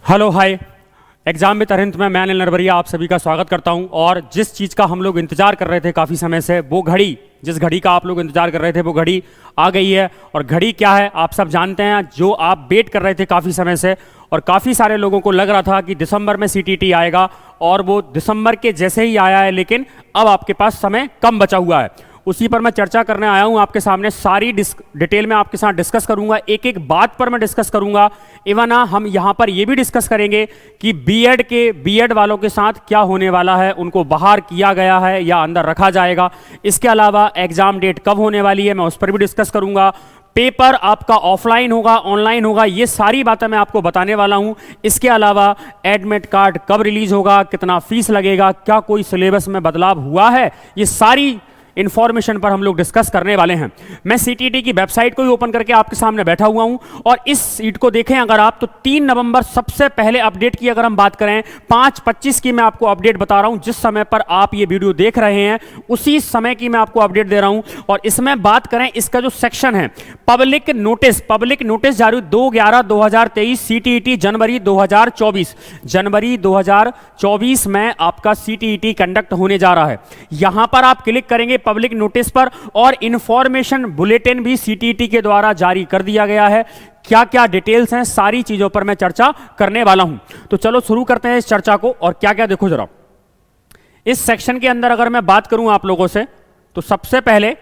Hello hi. Exam with Arihant में मैं अनिल नरवरिया आप सभी का स्वागत करता हूं। और जिस चीज़ का हम लोग इंतजार कर रहे थे काफ़ी समय से, वो घड़ी, जिस घड़ी का आप लोग इंतजार कर रहे थे वो घड़ी आ गई है। और घड़ी क्या है आप सब जानते हैं, जो आप वेट कर रहे थे काफ़ी समय से। और काफ़ी सारे लोगों को लग रहा था कि दिसंबर में सीटीटी आएगा, और वो दिसंबर के जैसे ही आया है, लेकिन अब आपके पास समय कम बचा हुआ है। उसी पर मैं चर्चा करने आया हूं आपके सामने। सारी डिटेल में आपके साथ डिस्कस करूंगा, एक एक बात पर मैं डिस्कस करूंगा। इवन हम यहां पर यह भी डिस्कस करेंगे कि बीएड वालों के साथ क्या होने वाला है, उनको बाहर किया गया है या अंदर रखा जाएगा। इसके अलावा एग्जाम डेट कब होने वाली है मैं उस पर भी डिस्कस करूंगा। पेपर आपका ऑफलाइन होगा ऑनलाइन होगा, ये सारी बातें मैं आपको बताने वाला हूं। इसके अलावा एडमिट कार्ड कब रिलीज होगा, कितना फीस लगेगा, क्या कोई सिलेबस में बदलाव हुआ है, ये सारी इंफॉर्मेशन पर हम लोग डिस्कस करने वाले हैं। मैं सीटीटी की वेबसाइट को ही ओपन करके आपके सामने बैठा हुआ हूं, और इस सीट को देखें अगर आप, तो 3 नवंबर सबसे पहले अपडेट की अगर हम बात करें, 5:25 की मैं आपको अपडेट बता रहा हूं। जिस समय पर आप ये वीडियो देख रहे हैं उसी समय की मैं आपको अपडेट दे रहा हूं। और इसमें बात करें, इसका जो सेक्शन है पब्लिक नोटिस जारी 2/11/2023 सीटीईटी जनवरी 2024 में आपका सीटीईटी कंडक्ट होने जा रहा है। यहां पर आप क्लिक करेंगे पब्लिक नोटिस पर, और इंफॉर्मेशन बुलेटिन भी सीटीईटी के द्वारा जारी कर दिया गया है। क्या क्या डिटेल्स हैं, सारी चीजों पर मैं चर्चा करने वाला हूं। तो चलो शुरू करते हैं इस चर्चा को। और क्या क्या देखो जरा, इस सेक्शन के अंदर अगर मैं बात करूं आप लोगों से, तो सबसे पहले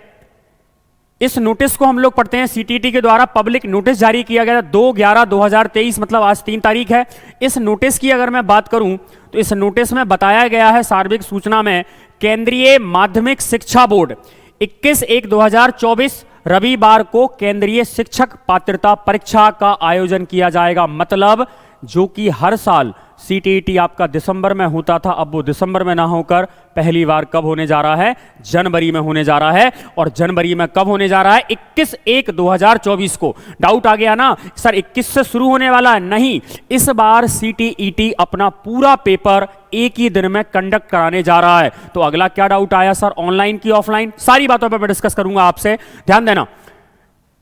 इस नोटिस को हम लोग पढ़ते हैं। सीटीटी के द्वारा पब्लिक नोटिस जारी किया गया 2/11/2023, मतलब आज 3 तारीख है। इस नोटिस की अगर मैं बात करूं, तो इस नोटिस में बताया गया है, सार्वजनिक सूचना में, केंद्रीय माध्यमिक शिक्षा बोर्ड 21/1/2024 रविवार को केंद्रीय शिक्षक पात्रता परीक्षा का आयोजन किया जाएगा। मतलब जो कि हर साल सीटीईटी आपका दिसंबर में होता था, अब वो दिसंबर में ना होकर पहली बार कब होने जा रहा है, जनवरी में होने जा रहा है। और जनवरी में कब होने जा रहा है, 21/1/2024 को। डाउट आ गया ना सर 21 से शुरू होने वाला है? नहीं, इस बार सीटीईटी अपना पूरा पेपर एक ही दिन में कंडक्ट कराने जा रहा है। तो अगला क्या डाउट आया सर, ऑनलाइन की ऑफलाइन? सारी बातों पर मैं डिस्कस करूंगा आपसे, ध्यान देना।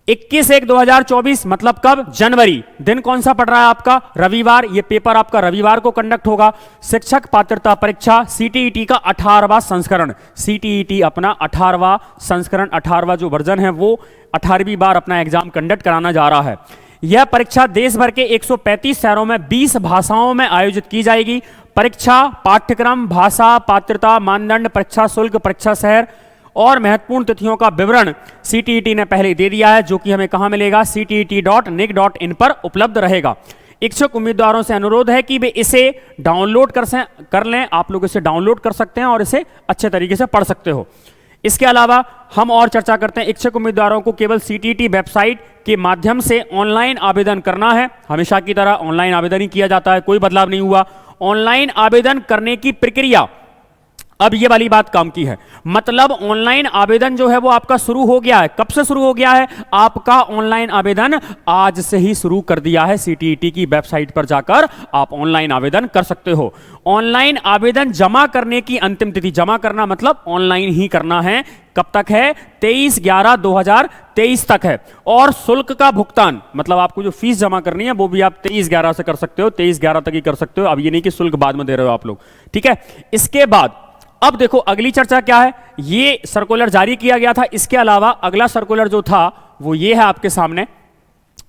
21/1/2024 मतलब कब, जनवरी। दिन कौन सा पड़ रहा है आपका, रविवार। ये पेपर आपका रविवार को कंडक्ट होगा। शिक्षक पात्रता परीक्षा सीटीईटी का 18वां संस्करण, सीटीईटी अपना 18वां संस्करण, 18वां जो वर्जन है, वो 18वीं बार अपना एग्जाम कंडक्ट कराना जा रहा है। यह परीक्षा देश भर के 135 शहरों में 20 भाषाओं में आयोजित की जाएगी। परीक्षा पाठ्यक्रम, भाषा, पात्रता मानदंड, परीक्षा शुल्क, परीक्षा शहर और महत्वपूर्ण तिथियों का विवरण सीटीईटी ने पहले दे दिया है, जो कि हमें कहां मिलेगा, ctt.nic.in पर उपलब्ध रहेगा। इच्छुक उम्मीदवारों से अनुरोध है कि वे इसे डाउनलोड कर लें। आप लोग इसे डाउनलोड कर सकते हैं और इसे अच्छे तरीके से पढ़ सकते हो। इसके अलावा हम और चर्चा करते हैं, इच्छुक उम्मीदवारों को केवल सीटीईटी वेबसाइट के माध्यम से ऑनलाइन आवेदन करना है। हमेशा की तरह ऑनलाइन आवेदन ही किया जाता है, कोई बदलाव नहीं हुआ। ऑनलाइन आवेदन करने की प्रक्रिया, अब ये वाली बात काम की है, मतलब ऑनलाइन आवेदन जो है वो आपका शुरू हो गया है। कब से शुरू हो गया है? आपका ऑनलाइन आवेदन आज से ही शुरू कर दिया है। सीटीईटी की वेबसाइट पर जाकर आप ऑनलाइन आवेदन कर सकते हो। ऑनलाइन आवेदन जमा करने की अंतिम तिथि, जमा करना मतलब ऑनलाइन ही करना है, कब तक है, 23/11/2023 तक है। और शुल्क का भुगतान, मतलब आपको जो फीस जमा करनी है वो भी आप 23/11 से कर सकते हो, 23/11 तक ही कर सकते हो। अब ये नहीं कि शुल्क बाद में दे रहे हो आप लोग, ठीक है। इसके बाद अब देखो अगली चर्चा क्या है, ये सर्कुलर जारी किया गया था। इसके अलावा अगला सर्कुलर जो था वो ये है आपके सामने,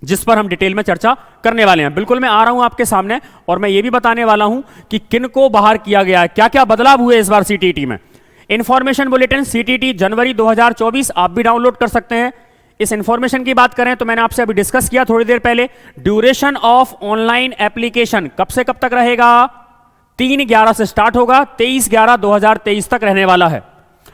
जिस पर हम डिटेल में चर्चा करने वाले हैं। बिल्कुल मैं आ रहा हूं आपके सामने, और मैं ये भी बताने वाला हूं कि किन को बाहर किया गया है, क्या क्या बदलाव हुए इस बार सीटीईटी में। इंफॉर्मेशन बुलेटिन सीटीईटी जनवरी 2024 आप भी डाउनलोड कर सकते हैं। इस इंफॉर्मेशन की बात करें तो मैंने आपसे अभी डिस्कस किया थोड़ी देर पहले, ड्यूरेशन ऑफ ऑनलाइन एप्लीकेशन कब से कब तक रहेगा, 3/11 से स्टार्ट होगा, 23/11/2023 तक रहने वाला है।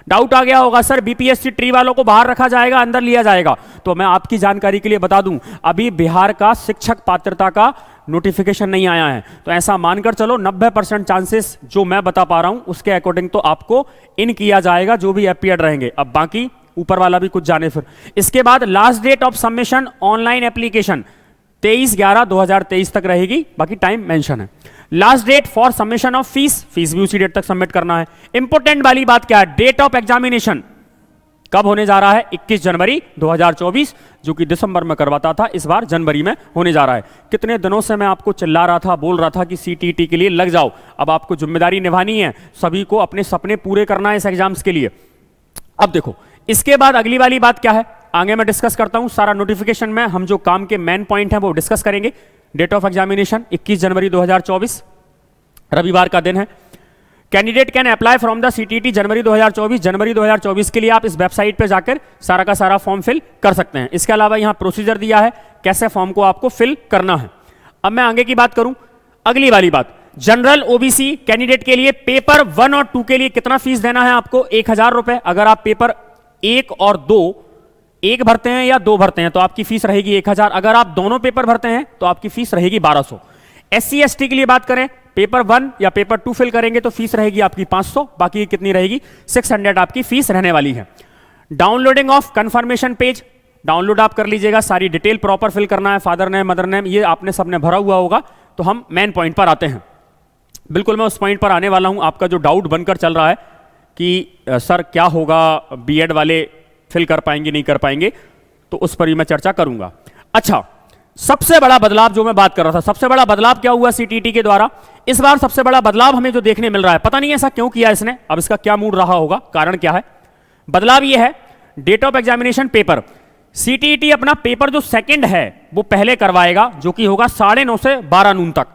डाउट आ गया होगा सर बीपीएससी ट्री वालों को बाहर रखा जाएगा, अंदर लिया जाएगा? तो मैं आपकी जानकारी के लिए बता दूं, अभी बिहार का शिक्षक पात्रता का नोटिफिकेशन नहीं आया है। तो ऐसा मानकर चलो 90% चांसेस जो मैं बता पा रहा हूं उसके अकॉर्डिंग तो आपको इन किया जाएगा, जो भी अपीयर रहेंगे। अब बाकी ऊपर वाला भी कुछ जाने फिर। इसके बाद last date of submission online application 23/11/2023 तक रहेगी, बाकी टाइम मेंशन है। Last date for submission of fees भी उसी डेट तक सबमिट करना है। इंपॉर्टेंट वाली बात क्या है, डेट ऑफ एग्जामिनेशन कब होने जा रहा है? 21 जनवरी 2024, जो कि दिसंबर में करवाता था, इस बार जनवरी में होने जा रहा है। कितने दिनों से मैं आपको चिल्ला रहा था, बोल रहा था कि सीटीईटी के लिए लग जाओ। अब आपको जिम्मेदारी निभानी है, सभी को अपने सपने पूरे करना है इस एग्जाम्स के लिए। अब देखो, इसके बाद अगली वाली बात क्या है, आगे मैं डिस्कस करता हूं। सारा नोटिफिकेशन में हम जो काम के मेन पॉइंट है वो डिस्कस करेंगे। डेट ऑफ एग्जामिनेशन 21 जनवरी 2024, रविवार का दिन है। Candidate can apply from the CTET January 2024। जनवरी 2024 के लिए आप इस वेबसाइट पे जाकर सारा का सारा फॉर्म फिल कर सकते हैं। इसके अलावा यहां प्रोसीजर दिया है कैसे फॉर्म को आपको फिल करना है। अब मैं आगे की बात करूं, अगली वाली बात, जनरल ओबीसी कैंडिडेट के लिए पेपर 1 और 2 के लिए कितना फीस देना है आपको? 1000 रुपए। अगर आप पेपर 1 और 2 एक भरते हैं या 2 भरते हैं तो आपकी फीस रहेगी 1000। अगर आप दोनों पेपर भरते हैं तो आपकी फीस रहेगी 1200। SC ST के लिए बात करें, पेपर 1 या पेपर 2 फिल करेंगे तो फीस रहेगी आपकी 500, बाकी कितनी रहेगी? 600 आपकी फीस रहने वाली है। Downloading of confirmation page, download आप कर लीजिएगा। सारी डिटेल प्रॉपर फिल करना है, फादर नेम, मदर नेम, ये आपने सबने भरा हुआ होगा। तो हम मेन पॉइंट पर आते हैं। बिल्कुल मैं उस पॉइंट पर आने वाला हूं। आपका जो डाउट बनकर चल रहा है कि सर क्या होगा, बीएड वाले फिल कर पाएंगे नहीं कर पाएंगे, तो उस पर ही मैं चर्चा करूंगा। अच्छा, सबसे बड़ा बदलाव जो मैं बात कर रहा था, सबसे बड़ा बदलाव क्या हुआ सीटीईटी के द्वारा? इस बार सबसे बड़ा बदलाव हमें जो देखने मिल रहा है, पता नहीं ऐसा क्यों किया इसने, अब इसका क्या मूड रहा होगा, कारण क्या है? बदलाव यह है, date of examination paper, CTET अपना पेपर जो सेकंड है वो पहले करवाएगा, जो कि होगा 9:30 से 12 नून तक,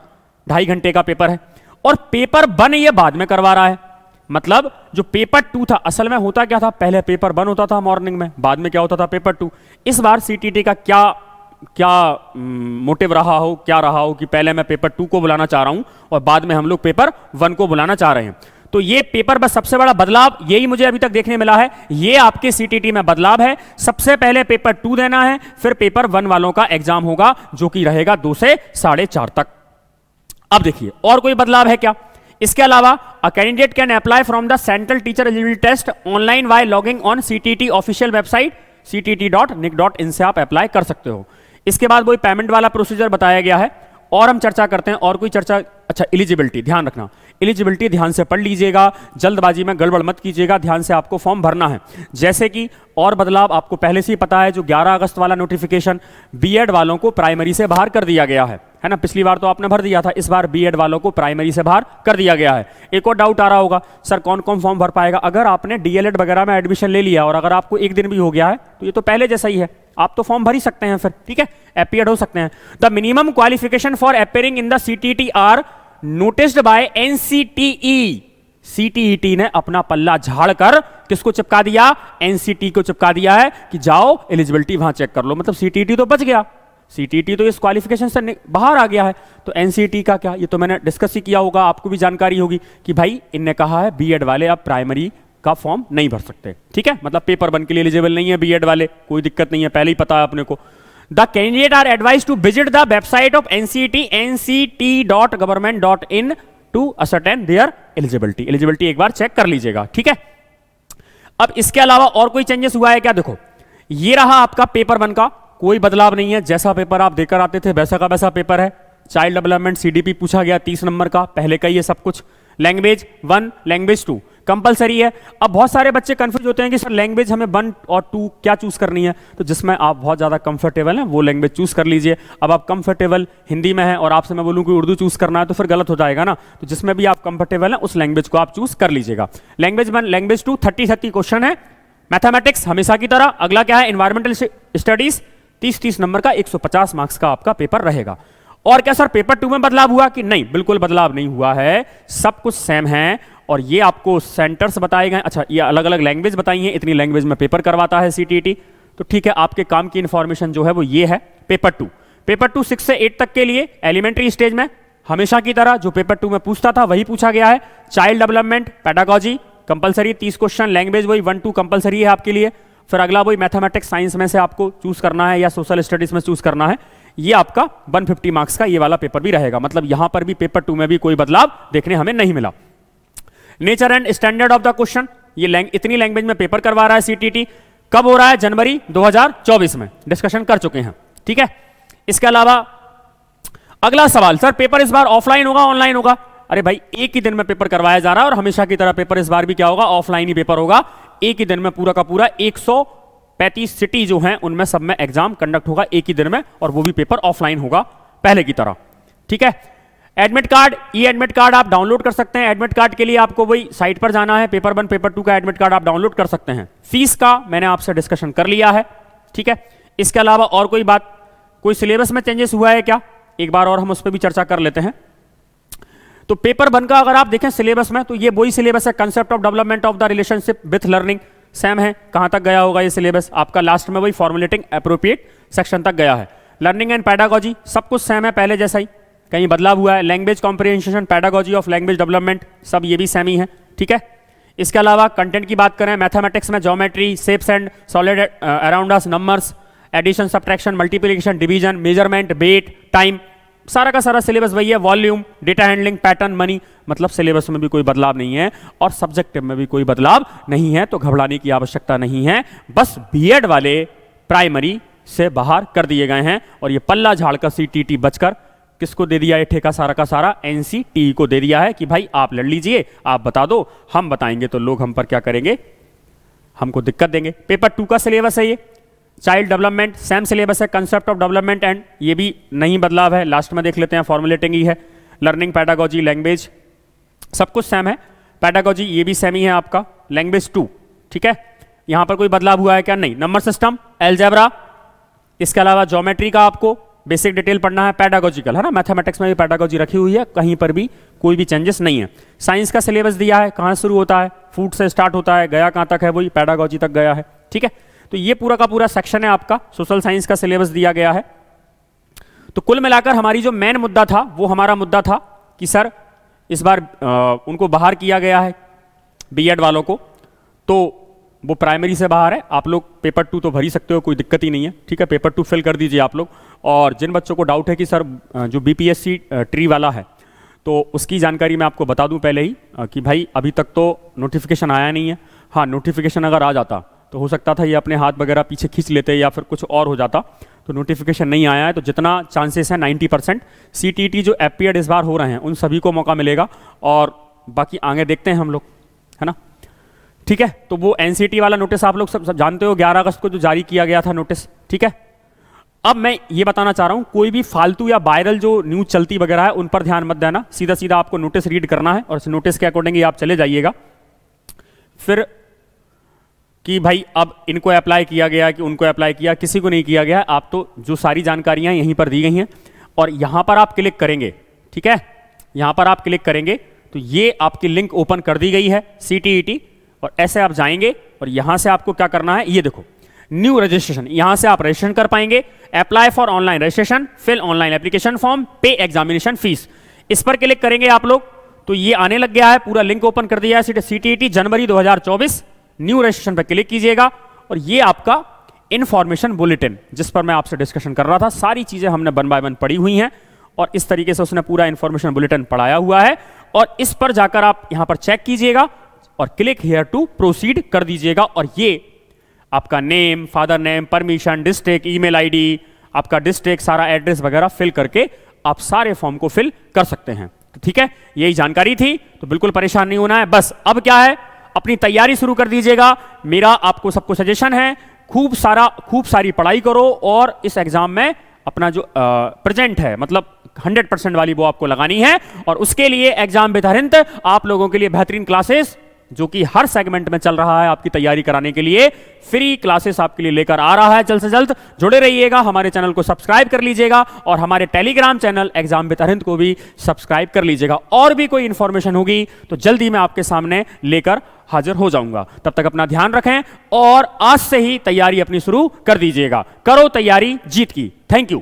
2.5 घंटे का पेपर है। और पेपर 1 ये बाद में करवा रहा है। मतलब जो पेपर 2 था, असल में होता क्या था, पहले पेपर 1 होता था मॉर्निंग में, बाद में क्या होता था? पेपर 2। इस बार सीटीईटी का क्या मोटिव रहा हो, क्या रहा हो कि पहले मैं पेपर 2 को बुलाना चाह रहा हूं और बाद में हम लोग पेपर 1 को बुलाना चाह रहे हैं। तो ये पेपर बस सबसे बड़ा बदलाव यही मुझे अभी तक देखने मिला है। ये आपके सीटीईटी में बदलाव है। सबसे पहले पेपर 2 देना है, फिर पेपर 1 वालों का एग्जाम होगा, जो कि रहेगा 2 से 4:30 तक। अब देखिए और कोई बदलाव है क्या इसके अलावा? A candidate can apply from the central teacher eligibility test online by logging on CTET official website ctt.nic.in से आप अप्लाई कर सकते हो। इसके बाद वही पेमेंट वाला प्रोसीजर बताया गया है। और हम चर्चा करते हैं, और कोई चर्चा? अच्छा, एलिजिबिलिटी ध्यान रखना, एलिजिबिलिटी ध्यान से पढ़ लीजिएगा, जल्दबाजी में गड़बड़ मत कीजिएगा, ध्यान से आपको फॉर्म भरना है। जैसे कि और बदलाव आपको पहले से ही पता है, जो 11 अगस्त वाला नोटिफिकेशन, बीएड वालों को प्राइमरी से बाहर कर दिया गया है ना। पिछली बार तो आपने भर दिया था, इस बार बीएड वालों को प्राइमरी से बाहर कर दिया गया है। एक और डाउट आ रहा होगा, सर कौन कौन फॉर्म भर पाएगा? अगर आपने डीएलएड वगैरह में एडमिशन ले लिया और अगर आपको 1 दिन भी हो गया है तो ये तो पहले जैसा ही है, आप तो फॉर्म भर ही सकते हैं फिर, ठीक है, अपीयर हो सकते हैं। The minimum qualification for appearing in the CTET are noticed by NCTE. CTET ने अपना पल्ला झाड़कर किसको चिपका दिया? एनसीटी को चिपका दिया है कि जाओ एलिजिबिलिटी वहां चेक कर लो। मतलब सीटीईटी तो बच गया, सीटीईटी तो इस क्वालिफिकेशन से बाहर आ गया है। तो एनसीटी का क्या, ये तो मैंने डिस्कस ही किया होगा, आपको भी जानकारी होगी कि भाई इनने कहा है बीएड वाले अब प्राइमरी का फॉर्म नहीं भर सकते, ठीक है, मतलब पेपर 1 के लिए एलिजिबल नहीं है बीएड वाले, कोई दिक्कत नहीं है, पहले ही पता है अपने को। The candidate are advise to visit the website of NCT nct.government.in to ascertain their eligibility. Eligibility एक बार चेक कर लीजिएगा, ठीक है। अब इसके अलावा और कोई चेंजेस हुआ है क्या? देखो, ये रहा आपका पेपर 1 का, कोई बदलाव नहीं है, जैसा पेपर आप देकर आते थे वैसा का वैसा पेपर है। चाइल्ड डेवलपमेंट सीडीपी पूछा गया 30 नंबर का, पहले का ही है सब कुछ। लैंग्वेज 1, लैंग्वेज 2 कंपलसरी है। अब बहुत सारे बच्चे कंफ्यूज होते हैं कि सर लैंग्वेज हमें 1 और 2 क्या चूज करनी है, तो जिसमें आप बहुत ज्यादा कंफर्टेबल हैं वो लैंग्वेज चूज कर लीजिए। अब आप कंफर्टेबल हिंदी में है और आपसे मैं बोलूं कि उर्दू चूज करना है तो फिर गलत हो जाएगा ना, तो जिसमें भी आप कंफर्टेबल हैं उस लैंग्वेज को आप चूज कर लीजिएगा। लैंग्वेज 1, लैंग्वेज 2 30 क्वेश्चन है। मैथमेटिक्स हमेशा की तरह। अगला क्या है? एनवायरमेंटल स्टडीज 30 नंबर का 150 मार्क्स का आपका पेपर रहेगा। और क्या सर पेपर 2 में बदलाव हुआ कि नहीं? बिल्कुल बदलाव नहीं हुआ है, सब कुछ सेम है। और ये आपको सेंटर्स बताए गए। अच्छा, ये अलग अलग लैंग्वेज बताई है, इतनी लैंग्वेज में पेपर करवाता है सीटीईटी, तो ठीक है, आपके काम की इंफॉर्मेशन जो है वो ये है। पेपर 2 6 से 8 तक के लिए एलिमेंट्री स्टेज में हमेशा की तरह जो पेपर 2 में पूछता था वही पूछा गया है। Child development pedagogy compulsory 30 question, language वही 1, 2 कंपलसरी है आपके लिए। फिर अगला वही मैथमेटिक्स साइंस में से आपको चूज करना है या सोशल स्टडीज में चूज करना है। ये आपका 150 मार्क्स का ये वाला पेपर भी रहेगा। मतलब यहां पर भी पेपर 2 में भी कोई बदलाव देखने हमें नहीं मिला। Nature and standard of the question, ये इतनी लैंग्वेज में पेपर करवा रहा है सीटीईटी। कब हो रहा है? जनवरी 2024 में, डिस्कशन कर चुके हैं, ठीक है। इसके अलावा अगला सवाल, सर पेपर इस बार ऑफलाइन होगा ऑनलाइन होगा? अरे भाई एक ही दिन में पेपर करवाया जा रहा है और हमेशा की तरह पेपर इस बार भी क्या होगा? ऑफलाइन ही पेपर होगा। एक ही दिन में पूरा का पूरा 135 सिटी जो हैं उनमें सब में एग्जाम कंडक्ट होगा एक ही दिन में, और वो भी पेपर ऑफलाइन होगा पहले की तरह। ठीक है, एडमिट कार्ड, ई एडमिट कार्ड आप डाउनलोड कर सकते हैं। एडमिट कार्ड के लिए आपको वही साइट पर जाना है, पेपर 1 पेपर 2 का एडमिट कार्ड आप डाउनलोड कर सकते हैं। फीस का मैंने आपसे डिस्कशन कर लिया है। ठीक है, इसके अलावा और कोई बात, कोई सिलेबस में चेंजेस हुआ है क्या, एक बार और हम उस पर भी चर्चा कर लेते हैं। तो पेपर 1 का अगर आप देखें सिलेबस में, तो ये वही सिलेबस है, concept of development of the relationship with learning, same है। कहां तक गया होगा ये सिलेबस आपका, लास्ट में वही फॉर्मुलेटिंग एप्रोप्रिएट सेक्शन तक गया है। लर्निंग एंड पैडागोजी सब कुछ सेम है पहले जैसा ही, कहीं बदलाव हुआ है। Language comprehension, pedagogy of language development, सब ये भी सेम ही है। ठीक है, इसके अलावा कंटेंट की बात करें, मैथमेटिक्स में geometry, shapes and solid around us, numbers, addition, subtraction, multiplication, division, measurement, weight, time, सारा का सारा सिलेबस वही है। Volume, data handling, pattern, money, मतलब सिलेबस में भी कोई बदलाव नहीं है और सब्जेक्टिव में भी कोई बदलाव नहीं है, तो घबराने की आवश्यकता नहीं है। बस बीएड वाले प्राइमरी से बाहर कर दिए गए हैं, और ये पल्ला झाड़ का सीटीटी बचकर किसको दे दिया है ठेका, सारा का सारा एनसीटी को दे दिया है कि भाई आप लड़ लीजिए, आप बता दो, हम बताएंगे तो लोग हम पर क्या करेंगे, हमको दिक्कत देंगे। पेपर 2 का सिलेबस है ये, चाइल्ड डेवलपमेंट सेम सिलेबस है, कंसेप्ट ऑफ डेवलपमेंट एंड, ये भी नहीं बदलाव है, लास्ट में देख लेते हैं, फॉर्मुलेटिंग ही है। लर्निंग, पैडागोजी, लैंग्वेज सब कुछ सेम है। पैडागोजी ये भी सेम ही है आपका। लैंग्वेज 2, ठीक है, यहां पर कोई बदलाव हुआ है क्या, नहीं। नंबर सिस्टम, अलजेब्रा, इसके अलावा ज्योमेट्री का आपको बेसिक डिटेल पढ़ना है, पैडागोजिकल है ना, मैथमेटिक्स में भी पैडागोजी रखी हुई है, कहीं पर भी कोई भी चेंजेस नहीं है। साइंस का सिलेबस दिया है, कहां शुरू होता है, फूड से स्टार्ट होता है, गया कहां तक है, वही पैडागोजी तक गया है। ठीक है, तो ये पूरा का पूरा सेक्शन है आपका। सोशल साइंस का सिलेबस दिया गया है। तो कुल मिलाकर हमारी जो मेन मुद्दा था, वो हमारा मुद्दा था कि सर इस बार उनको बाहर किया गया है बीएड वालों को, तो वो प्राइमरी से बाहर है। आप लोग पेपर 2 तो भर ही सकते हो, कोई दिक्कत ही नहीं है। ठीक है, पेपर 2 फिल कर दीजिए आप लोग। और जिन बच्चों को डाउट है कि सर जो बीपीएससी ट्री वाला है, तो उसकी जानकारी मैं आपको बता दूं पहले ही कि भाई अभी तक तो नोटिफिकेशन आया नहीं है। हाँ, नोटिफिकेशन अगर आ जाता तो हो सकता था ये अपने हाथ वगैरह पीछे खींच लेते या फिर कुछ और हो जाता, तो नोटिफिकेशन नहीं आया है। तो जितना चांसेस है 90% सीटीटी जो एपीएड इस बार हो रहे हैं उन सभी को मौका मिलेगा, और बाकी आगे देखते हैं हम लोग, है ना। ठीक है, तो वो एनसीटी वाला नोटिस आप लोग सब जानते हो, 11 अगस्त को जो जारी किया गया था नोटिस। ठीक है, अब मैं ये बताना चाह रहा हूं, कोई भी फालतू या वायरल जो न्यूज चलती वगैरह है उन पर ध्यान मत देना, सीधा सीधा आपको नोटिस रीड करना है और इस नोटिस के अकॉर्डिंग ही आप चले जाइएगा। फिर कि भाई अब इनको अप्लाई किया गया कि उनको अप्लाई किया, किसी को नहीं किया गया। आप तो जो सारी जानकारियां यहीं पर दी गई हैं, और यहां पर आप क्लिक करेंगे, ठीक है, यहां पर आप क्लिक करेंगे तो ये आपकी लिंक ओपन कर दी गई है सीटीईटी, और ऐसे आप जाएंगे और यहां से आपको क्या करना है, ये देखो न्यू रजिस्ट्रेशन, यहां से आप रजिस्ट्रेशन कर पाएंगे। Apply for online registration, fill online application form, pay examination fees, इस पर क्लिक करेंगे आप लोग तो ये आने लग गया है, पूरा लिंक ओपन कर दिया है। सीटीईटी जनवरी 2024, न्यू रजिस्ट्रेशन पर क्लिक कीजिएगा और ये आपका इंफॉर्मेशन बुलेटिन, जिस पर मैं आपसे डिस्कशन कर रहा था, सारी चीजें हमने 1 बाय 1 पढ़ी हुई हैं और इस तरीके से उसने पूरा इंफॉर्मेशन बुलेटिन पढ़ाया हुआ है। और इस पर जाकर आप यहां पर चेक कीजिएगा और क्लिक हियर टू प्रोसीड कर दीजिएगा, और ये आपका name, father name, permission, district, email ID, आपका डिस्ट्रिक्ट, सारा एड्रेस वगैरह फिल करके आप सारे फॉर्म को फिल कर सकते हैं। तो ठीक है, यही जानकारी थी, तो बिल्कुल परेशान नहीं होना है। बस अब क्या है, अपनी तैयारी शुरू कर दीजिएगा। मेरा आपको सबको सजेशन है, खूब सारी पढ़ाई करो और इस एग्जाम में अपना जो प्रेजेंट है, मतलब 100% वाली वो आपको लगानी है। और उसके लिए एग्जाम विद हरिंत आप लोगों के लिए बेहतरीन क्लासेस, जो कि हर सेगमेंट में चल रहा है आपकी तैयारी कराने के लिए, फ्री क्लासेस आपके लिए लेकर आ रहा है। जल्द से जल्द जुड़े रहिएगा, हमारे चैनल को सब्सक्राइब कर लीजिएगा और हमारे Telegram channel exam with Arihant को भी सब्सक्राइब कर लीजिएगा। और भी कोई इंफॉर्मेशन होगी तो जल्दी मैं आपके सामने लेकर हाजिर हो जाऊंगा। तब तक अपना ध्यान रखें और आज से ही तैयारी अपनी शुरू कर दीजिएगा। करो तैयारी जीत की। Thank you.